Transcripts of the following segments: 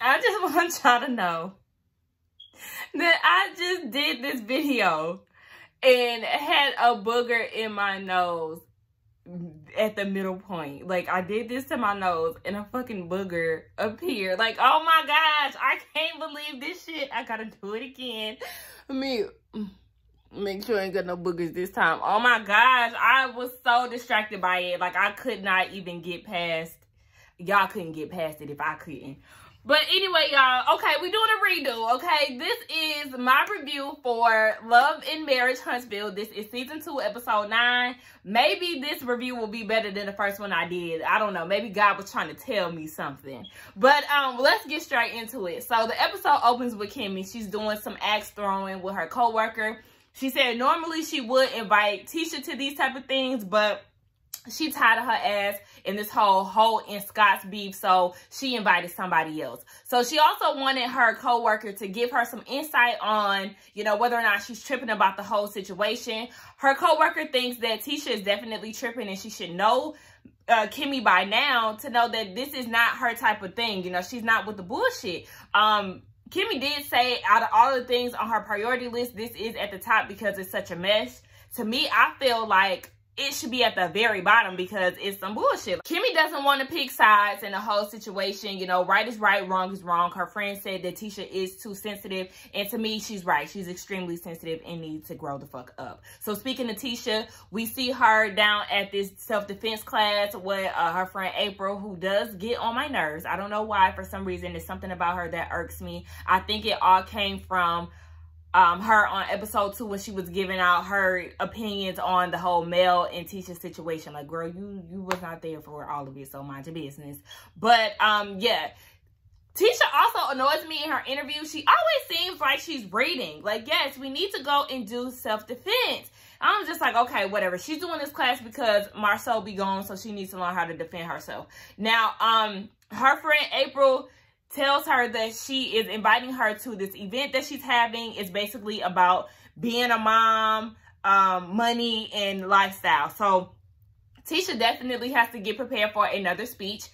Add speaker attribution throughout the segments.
Speaker 1: I just want y'all to know that I just did this video and had a booger in my nose at the middle point. Like, I did this to my nose and a fucking booger appeared. Like, oh my gosh, I can't believe this shit. I gotta do it again. Let me make sure I ain't got no boogers this time. Oh my gosh, I was so distracted by it. Like, I could not even get past. Y'all couldn't get past it if I couldn't. But anyway, y'all, okay, we're doing a redo, okay? This is my review for Love and Marriage Huntsville. This is season 2, episode 9. Maybe this review will be better than the first one I did. I don't know. Maybe God was trying to tell me something. But let's get straight into it. So the episode opens with Kimmi. She's doing some axe throwing with her coworker. She said normally she would invite Tisha to these type of things, but she tired of her ass in this whole Holt and Scott's beef, so she invited somebody else. So she also wanted her coworker to give her some insight on, you know, whether or not she's tripping about the whole situation. Her coworker thinks that Tisha is definitely tripping and she should know Kimmi by now to know that this is not her type of thing. You know, she's not with the bullshit. Kimmi did say out of all the things on her priority list, this is at the top because it's such a mess. To me, I feel like it should be at the very bottom because it's some bullshit. Kimmi doesn't want to pick sides in the whole situation. You know, right is right, wrong is wrong. Her friend said that Tisha is too sensitive. And to me, she's right. She's extremely sensitive and needs to grow the fuck up. So speaking of Tisha, we see her down at this self-defense class with her friend April, who does get on my nerves. I don't know why. For some reason, there's something about her that irks me. I think it all came from her on episode 2 when she was giving out her opinions on the whole Mel and Tisha situation. Like, girl, you was not there for all of it, so mind your business. But yeah, Tisha also annoys me in her interview. She always seems like she's reading. Like, yes, we need to go and do self-defense. I'm just like, okay, whatever. She's doing this class because Marcel be gone, so she needs to learn how to defend herself. Now, her friend April tells her that she is inviting her to this event that she's having. It's basically about being a mom, money, and lifestyle. So Tisha definitely has to get prepared for another speech.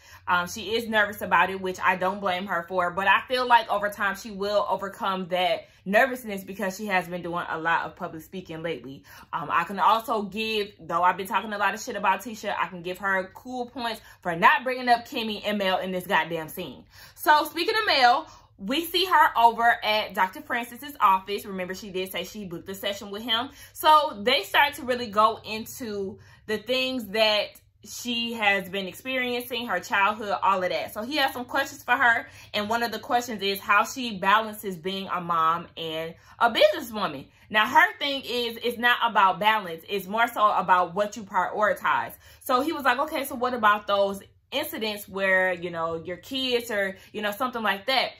Speaker 1: She is nervous about it, which I don't blame her for. But I feel like over time she will overcome that nervousness because she has been doing a lot of public speaking lately. I can also give, though I've been talking a lot of shit about Tisha, I can give her cool points for not bringing up Kimmi and Mel in this goddamn scene. So speaking of Mel, we see her over at Dr. Francis's office. Remember, she did say she booked a session with him. So they start to really go into the things that she has been experiencing, her childhood, all of that. So he has some questions for her. And one of the questions is how she balances being a mom and a businesswoman. Now, her thing is, it's not about balance. It's more so about what you prioritize. So he was like, okay, so what about those incidents where, you know, your kids or, you know, something like that?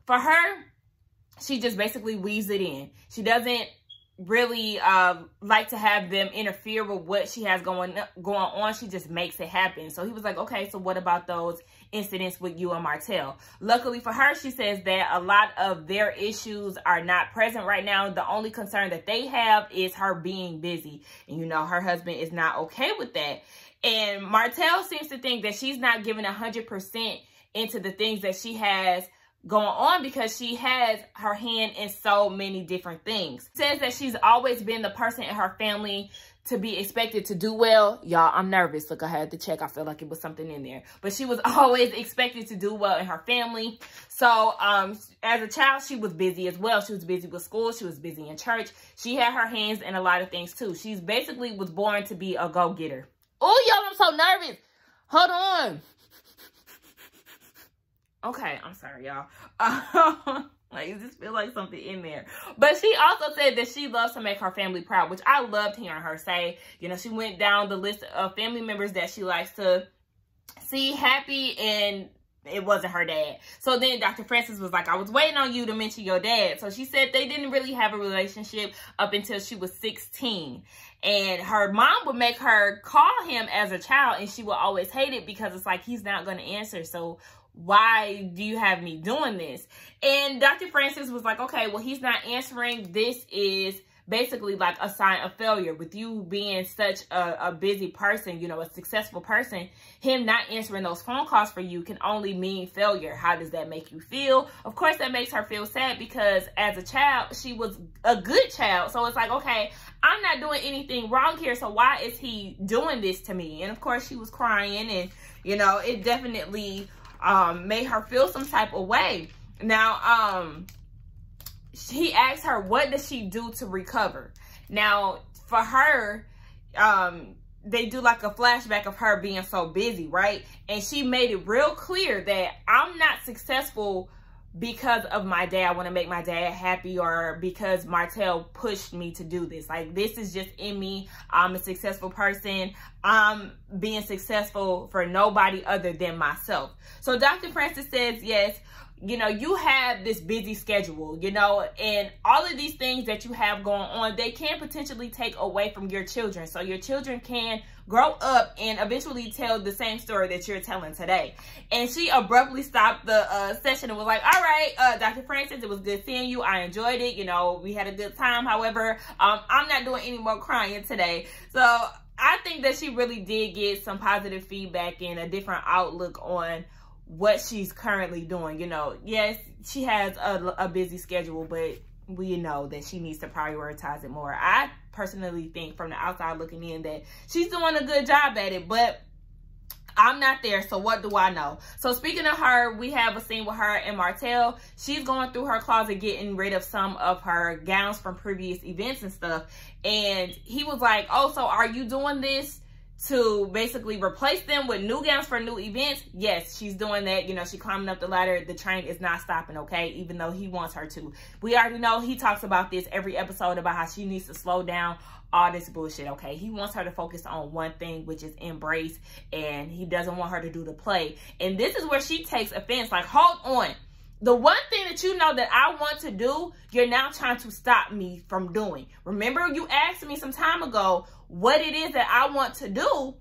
Speaker 1: For her, she just basically weaves it in. She doesn't really like to have them interfere with what she has going on. She just makes it happen. So he was like, okay, so what about those incidents with you and Martell? Luckily for her, she says that a lot of their issues are not present right now. The only concern that they have is her being busy. And, you know, her husband is not okay with that. And Martell seems to think that she's not giving 100% into the things that she has going on because she has her hand in so many different things. Says that she's always been the person in her family to be expected to do well. Y'all, I'm nervous. Look, I had to check. I feel like it was something in there. But she was always expected to do well in her family. So as a child, she was busy as well. She was busy with school. She was busy in church. She had her hands in a lot of things too. She's basically was born to be a go-getter. Oh, y'all, I'm so nervous. Hold on. Okay, I'm sorry, y'all. Like, it just feel like something in there. But she also said that she loves to make her family proud, which I loved hearing her say. You know, she went down the list of family members that she likes to see happy, and it wasn't her dad. So then Dr. Francis was like, I was waiting on you to mention your dad. So she said they didn't really have a relationship up until she was 16. And her mom would make her call him as a child, and she would always hate it because it's like, he's not going to answer. So why do you have me doing this? And Dr. Francis was like, okay, well, he's not answering. This is basically like a sign of failure. With you being such a busy person, you know, a successful person, him not answering those phone calls for you can only mean failure. How does that make you feel? Of course, that makes her feel sad, because as a child, she was a good child. So it's like, okay, I'm not doing anything wrong here, so why is he doing this to me? And of course, she was crying, and, you know, it definitely made her feel some type of way. Now, he asked her, what does she do to recover? Now, for her, they do like a flashback of her being so busy, right? And she made it real clear that I'm not successful because of my dad. I want to make my dad happy, or because Martell pushed me to do this. Like, this is just in me. I'm a successful person. I'm being successful for nobody other than myself. So Dr. Francis says, yes, you know, you have this busy schedule, you know, and all of these things that you have going on, they can potentially take away from your children. So your children can grow up and eventually tell the same story that you're telling today. And she abruptly stopped the session and was like, all right, Dr. Francis, it was good seeing you. I enjoyed it. You know, we had a good time. However, I'm not doing any more crying today. So I think that she really did get some positive feedback and a different outlook on what she's currently doing. You know, yes, she has a busy schedule, but we know that she needs to prioritize it more. I personally think, from the outside looking in, that she's doing a good job at it, but I'm not there, so what do I know? So speaking of her, we have a scene with her and Martell. She's going through her closet, getting rid of some of her gowns from previous events and stuff. And he was like, oh, so are you doing this to basically replace them with new gowns for new events? Yes, she's doing that. You know, she climbing up the ladder. The train is not stopping, okay? Even though he wants her to. We already know he talks about this every episode, about how she needs to slow down, all this bullshit, okay? He wants her to focus on one thing, which is embrace, and he doesn't want her to do the play. And this is where she takes offense. Like, hold on. The one thing that you know that I want to do, you're now trying to stop me from doing. Remember, you asked me some time ago what it is that I want to do.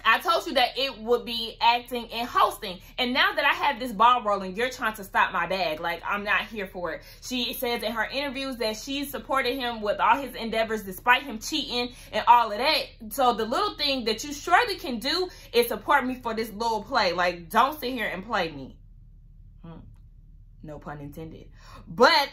Speaker 1: I told you that it would be acting and hosting. And now that I have this ball rolling, you're trying to stop my bag. Like, I'm not here for it. She says in her interviews that she supported him with all his endeavors despite him cheating and all of that. So the little thing that you surely can do is support me for this little play. Like, don't sit here and play me. No pun intended. But,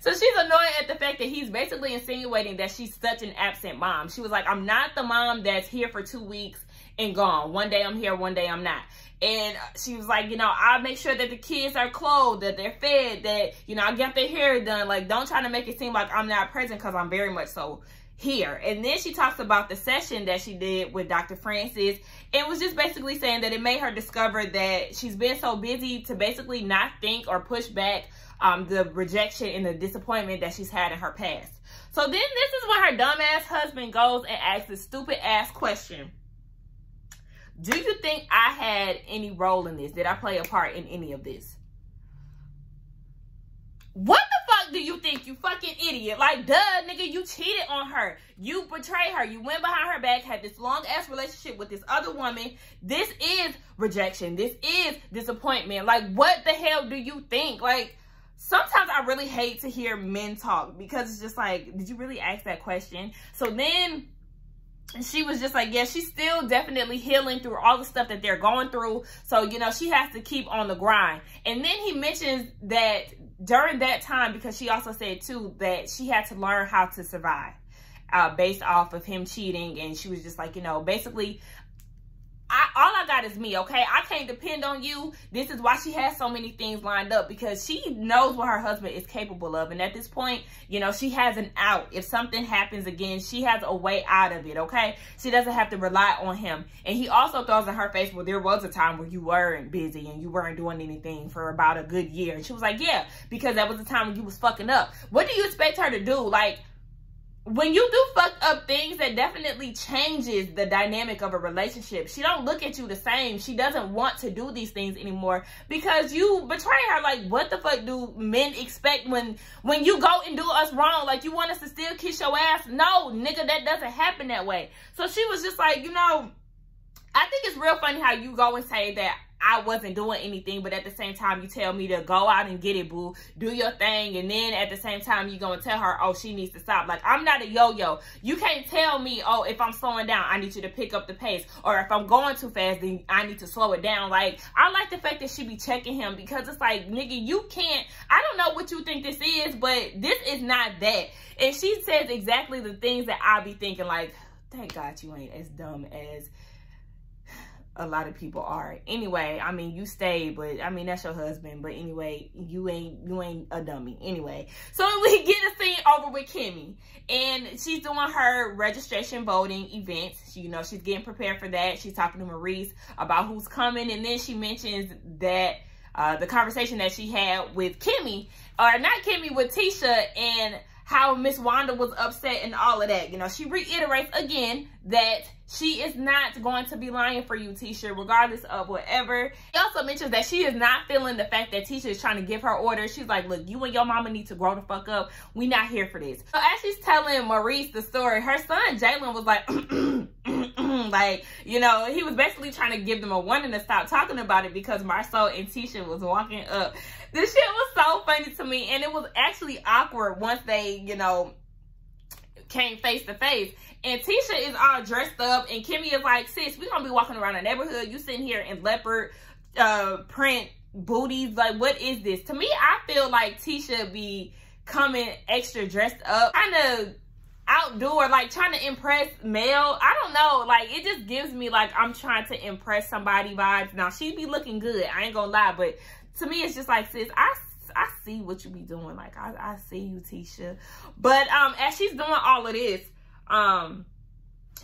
Speaker 1: so she's annoyed at the fact that he's basically insinuating that she's such an absent mom. She was like, I'm not the mom that's here for 2 weeks and gone. One day I'm here, one day I'm not. And she was like, you know, I make sure that the kids are clothed, that they're fed, that, you know, I get their hair done. Like, don't try to make it seem like I'm not present, because I'm very much so here. And then she talks about the session that she did with Dr. Francis, and was just basically saying that it made her discover that she's been so busy to basically not think or push back the rejection and the disappointment that she's had in her past. So then this is when her dumbass husband goes and asks this stupid ass question. Do you think I had any role in this? Did I play a part in any of this? What the fuck do you think, you fucking idiot? Like, duh, nigga, you cheated on her. You betrayed her. You went behind her back, had this long-ass relationship with this other woman. This is rejection. This is disappointment. Like, what the hell do you think? Like, sometimes I really hate to hear men talk, because it's just like, did you really ask that question? So then she was just like, yeah, she's still definitely healing through all the stuff that they're going through. So, you know, she has to keep on the grind. And then he mentions that during that time, because she also said too that she had to learn how to survive based off of him cheating. And she was just like, you know, basically, all I got is me, okay? I can't depend on you. This is why she has so many things lined up, because she knows what her husband is capable of. And at this point, you know, she has an out. If something happens again, she has a way out of it, okay? She doesn't have to rely on him. And he also throws in her face, well, there was a time where you weren't busy and you weren't doing anything for about a good year. And she was like, yeah, because that was the time when you was fucking up. What do you expect her to do? Like, when you do fucked up things, that definitely changes the dynamic of a relationship. She don't look at you the same. She doesn't want to do these things anymore because you betray her. Like, what the fuck do men expect when you go and do us wrong? Like, you want us to still kiss your ass? No, nigga, that doesn't happen that way. So she was just like, you know, I think it's real funny how you go and say that I wasn't doing anything, but at the same time, you tell me to go out and get it, boo. Do your thing. And then at the same time, you're going to tell her, oh, she needs to stop. Like, I'm not a yo-yo. You can't tell me, oh, if I'm slowing down, I need you to pick up the pace. Or if I'm going too fast, then I need to slow it down. Like, I like the fact that she be checking him, because it's like, nigga, you can't, I don't know what you think this is, but this is not that. And she says exactly the things that I be thinking, like, thank God you ain't as dumb as a lot of people are. Anyway, I mean, you stayed, but I mean, that's your husband. But anyway, you ain't a dummy. Anyway, so we get a scene over with Kimmi, and she's doing her registration voting event. She, you know, she's getting prepared for that. She's talking to Maurice about who's coming, and then she mentions that the conversation that she had with Kimmi, or not Kimmi, with Tisha, and how Miss Wanda was upset and all of that. You know, she reiterates again that she is not going to be lying for you, Tisha, regardless of whatever. She also mentions that she is not feeling the fact that Tisha is trying to give her orders. She's like, look, you and your mama need to grow the fuck up. We not here for this. So as she's telling Maurice the story, her son, Jalen, was like, like, you know, he was basically trying to give them a warning to stop talking about it, because Marcel and Tisha was walking up. This shit was so funny to me, and it was actually awkward once they, you know, came face to face. And Tisha is all dressed up, and Kimmi is like, sis, we gonna be walking around the neighborhood. You sitting here in leopard print booties. Like, what is this? To me, I feel like Tisha be coming extra dressed up, kind of outdoor, like trying to impress Mel. I don't know, like, it just gives me like I'm trying to impress somebody vibes. Now, she be looking good, I ain't gonna lie, but to me, it's just like, sis, I see what you be doing. Like, I see you, Tisha. But as she's doing all of this,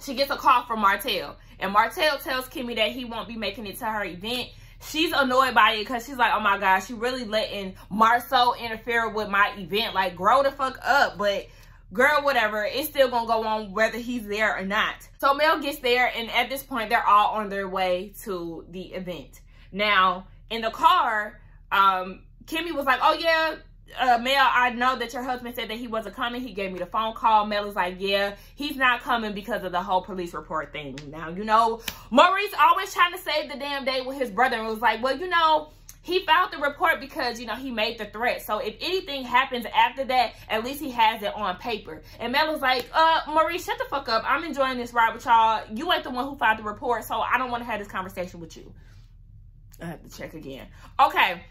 Speaker 1: she gets a call from Martell. And Martell tells Kimmi that he won't be making it to her event. She's annoyed by it, because she's like, oh my gosh, she really letting Marceau interfere with my event. Like, grow the fuck up. But girl, whatever, it's still gonna go on whether he's there or not. So Mel gets there, and at this point, they're all on their way to the event. Now, in the car, Kimmi was like, oh yeah, Mel, I know that your husband said that he wasn't coming. He gave me the phone call. Mel is like, yeah, he's not coming because of the whole police report thing. Now, you know, Maurice always trying to save the damn day with his brother, and was like, well, you know, he filed the report because, you know, he made the threat. So if anything happens after that, at least he has it on paper. And Mel was like, Maurice, shut the fuck up. I'm enjoying this ride with y'all. You ain't the one who filed the report, so I don't want to have this conversation with you. I have to check again. Okay.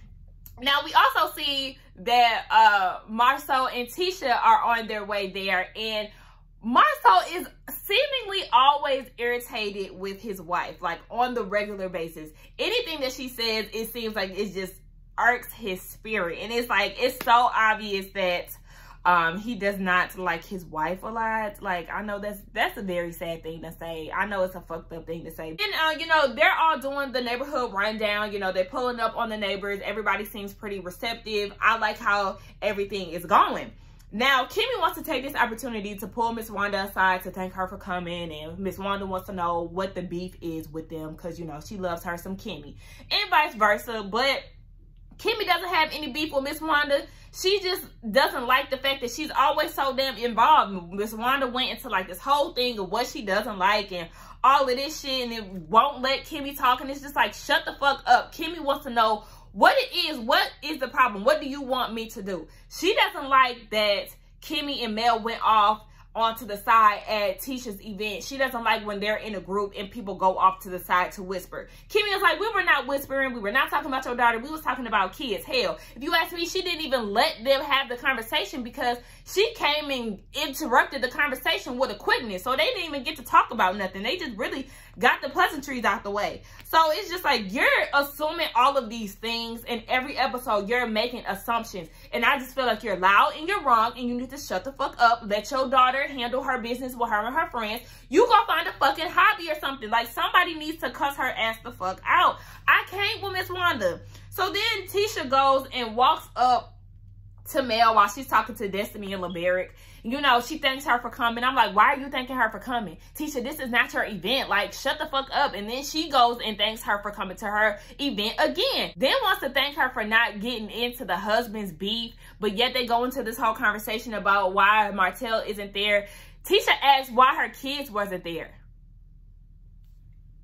Speaker 1: Now, we also see that Marceau and Tisha are on their way there, and Marceau is seemingly always irritated with his wife, like on the regular basis. Anything that she says, it seems like it just irks his spirit, and it's like, it's so obvious that he does not like his wife a lot. Like, I know that's a very sad thing to say. I know it's a fucked up thing to say. And you know, they're all doing the neighborhood rundown. You know, they're pulling up on the neighbors. Everybody seems pretty receptive. I like how everything is going. Now, Kimmi wants to take this opportunity to pull Miss Wanda aside to thank her for coming, and Miss Wanda wants to know what the beef is with them, because, you know, she loves her some Kimmi, and vice versa. But Kimmi doesn't have any beef with Miss Wanda. She just doesn't like the fact that she's always so damn involved. Miss Wanda went into like this whole thing of what she doesn't like and all of this shit, and it won't let Kimmi talk, and it's just like, shut the fuck up. Kimmi wants to know what it is. What is the problem? What do you want me to do? She doesn't like that Kimmi and Mel went off onto the side at Tisha's event. She doesn't like when they're in a group and people go off to the side to whisper. Kimmi is like, we were not whispering. We were not talking about your daughter. We was talking about kids. Hell, if you ask me, she didn't even let them have the conversation, because she came and interrupted the conversation with a quickness. So they didn't even get to talk about nothing. They just really got the pleasantries out the way. So it's just like, you're assuming all of these things in every episode. You're making assumptions. And I just feel like you're loud and you're wrong, and you need to shut the fuck up. Let your daughter handle her business with her and her friends. You go find a fucking hobby or something. Like, somebody needs to cuss her ass the fuck out. I can't with Miss Wanda. So then Tisha goes and walks up to Mel while she's talking to Destiny and LeBaric. You know, she thanks her for coming. I'm like, why are you thanking her for coming? Tisha, this is not your event. Like, shut the fuck up. And then she goes and thanks her for coming to her event again. Then wants to thank her for not getting into the husband's beef. But yet they go into this whole conversation about why Martell isn't there. Tisha asks why her kids wasn't there.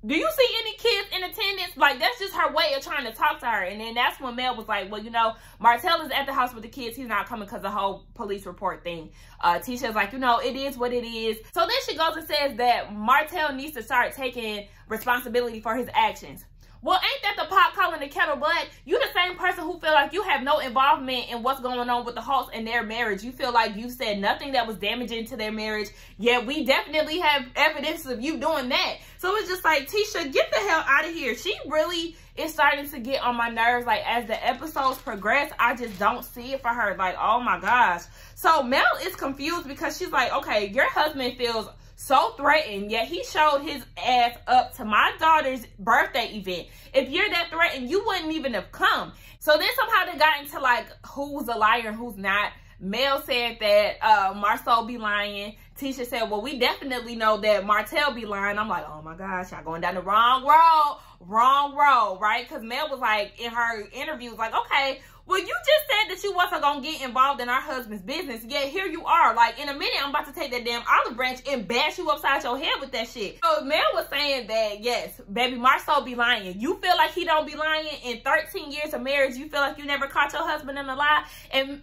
Speaker 1: do you see any kids in attendance? Like, that's just her way of trying to talk to her. And then that's when Mel was like, well, you know, Martell is at the house with the kids. He's not coming because of the whole police report thing. Tisha's like, you know, it is what it is. So then she goes and says that Martell needs to start taking responsibility for his actions. Well, ain't that the pot calling the kettle black? You the same person who feel like you have no involvement in what's going on with the Holtz and their marriage. You feel like you said nothing that was damaging to their marriage. Yeah, we definitely have evidence of you doing that. So it's just like, Tisha, get the hell out of here. She really is starting to get on my nerves. Like, as the episodes progress, I just don't see it for her. Like, oh my gosh. So Mel is confused because she's like, okay, your husband feels so threatened, yet he showed his ass up to my daughter's birthday event. If you're that threatened, you wouldn't even have come. So then somehow they got into like who's a liar and who's not. Mel said that Marcel be lying. Tisha said, well, we definitely know that Martell be lying. I'm like, oh my gosh, y'all going down the wrong road, right? Because Mel was like, in her interview, was like, okay, well, you just said that you wasn't going to get involved in our husband's business. Yet here you are. Like, in a minute, I'm about to take that damn olive branch and bash you upside your head with that shit. So Mel was saying that, yes, baby, Marcel be lying. You feel like he don't be lying? In 13 years of marriage, you feel like you never caught your husband in a lie? And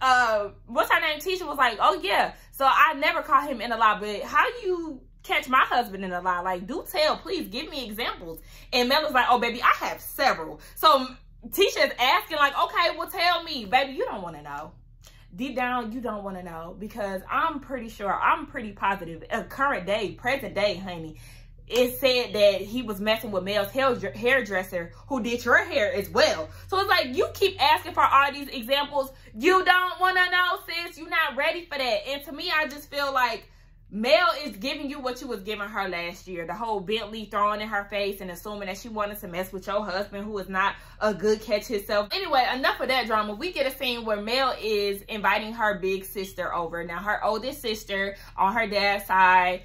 Speaker 1: what's her name? Tisha was like, oh, yeah. So I never caught him in a lie. But how you catch my husband in a lie? Like, do tell. Please give me examples. And Mel was like, oh, baby, I have several. So Tisha is asking like, okay, well, tell me. Baby, you don't want to know. Deep down, you don't want to know, because I'm pretty sure, I'm pretty positive, current day, present day, honey, it said that he was messing with Mel's hairdresser who did your hair as well. So it's like, you keep asking for all these examples. You don't want to know, sis. You're not ready for that. And to me, I just feel like Mel is giving you what you was giving her last year. The whole Bentley thrown in her face and assuming that she wanted to mess with your husband, who is not a good catch himself. Anyway, enough of that drama. We get a scene where Mel is inviting her big sister over. Now, her oldest sister on her dad's side,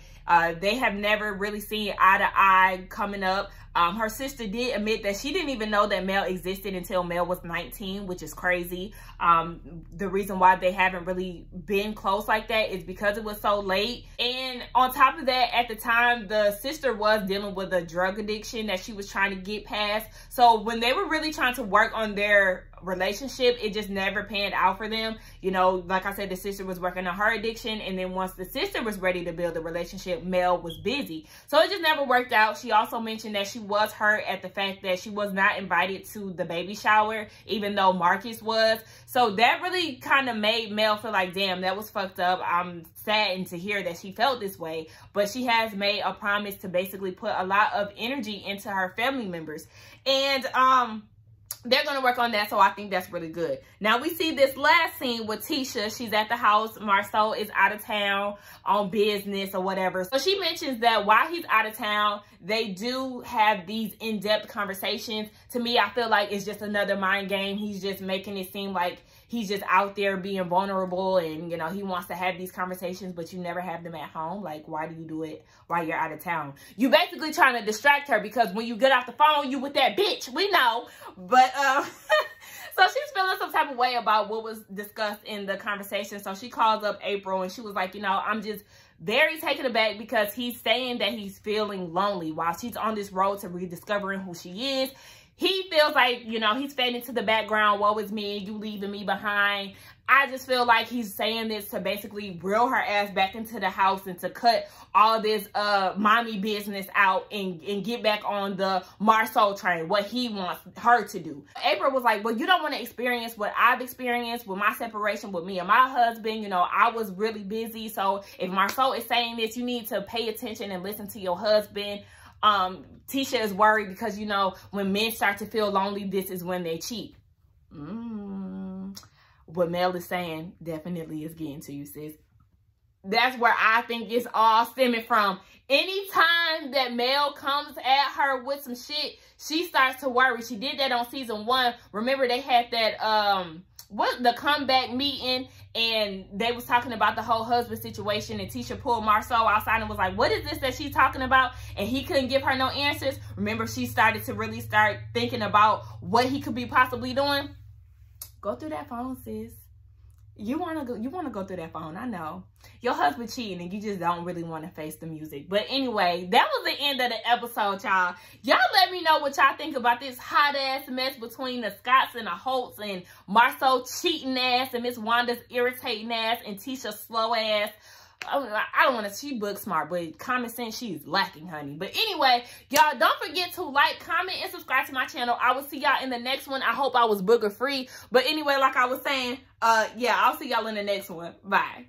Speaker 1: they have never really seen eye to eye coming up. Her sister did admit that she didn't even know that Mel existed until Mel was 19, which is crazy. The reason why they haven't really been close like that is because it was so late. And on top of that, at the time, the sister was dealing with a drug addiction that she was trying to get past. So when they were really trying to work on their relationship, it just never panned out for them. You know, like I said, the sister was working on her addiction, and then once the sister was ready to build a relationship, Mel was busy. So it just never worked out. She also mentioned that she was hurt at the fact that she was not invited to the baby shower, even though Marcus was. So that really kind of made Mel feel like, damn, that was fucked up. I'm saddened to hear that she felt this way, but she has made a promise to basically put a lot of energy into her family members. And they're going to work on that, so I think that's really good. Now, we see this last scene with Tisha. She's at the house. Marcel is out of town on business or whatever. So she mentions that while he's out of town, they do have these in-depth conversations. To me, I feel like it's just another mind game. He's just making it seem like he's just out there being vulnerable, and, you know, he wants to have these conversations, but you never have them at home. Like, why do you do it while you're out of town? You basically trying to distract her, because when you get off the phone, you with that bitch. We know. But, so she's feeling some type of way about what was discussed in the conversation. So she calls up April, and she was like, you know, I'm just very taken aback because he's saying that he's feeling lonely while she's on this road to rediscovering who she is. He feels like, you know, he's fading to the background. Woe is me, you leaving me behind. I just feel like he's saying this to basically reel her ass back into the house and to cut all this mommy business out and get back on the Marcel train, what he wants her to do. April was like, well, you don't want to experience what I've experienced with my separation with me and my husband. You know, I was really busy. So if Marcel is saying this, you need to pay attention and listen to your husband. Tisha is worried because, you know, when men start to feel lonely, this is when they cheat. What Mel is saying definitely is getting to you, sis. That's where I think it's all stemming from. Anytime that Mel comes at her with some shit, she starts to worry. She did that on season 1. Remember, they had that, the comeback meeting, and they was talking about the whole husband situation, and Tisha pulled Marcel outside and was like, what is this that she's talking about? And he couldn't give her no answers. Remember, she started to really start thinking about what he could be possibly doing. Go through that phone, sis. You wanna go through that phone. I know. Your husband cheating and you just don't really want to face the music. But anyway, that was the end of the episode, y'all. Y'all let me know what y'all think about this hot ass mess between the Scotts and the Holts and Marceau cheating ass and Miss Wanda's irritating ass and Tisha slow ass. I don't want to, she book smart, but common sense, she's lacking, honey. But anyway, y'all don't forget to like, comment, and subscribe to my channel. I will see y'all in the next one. I hope I was booger free. But anyway, like I was saying, yeah, I'll see y'all in the next one. Bye.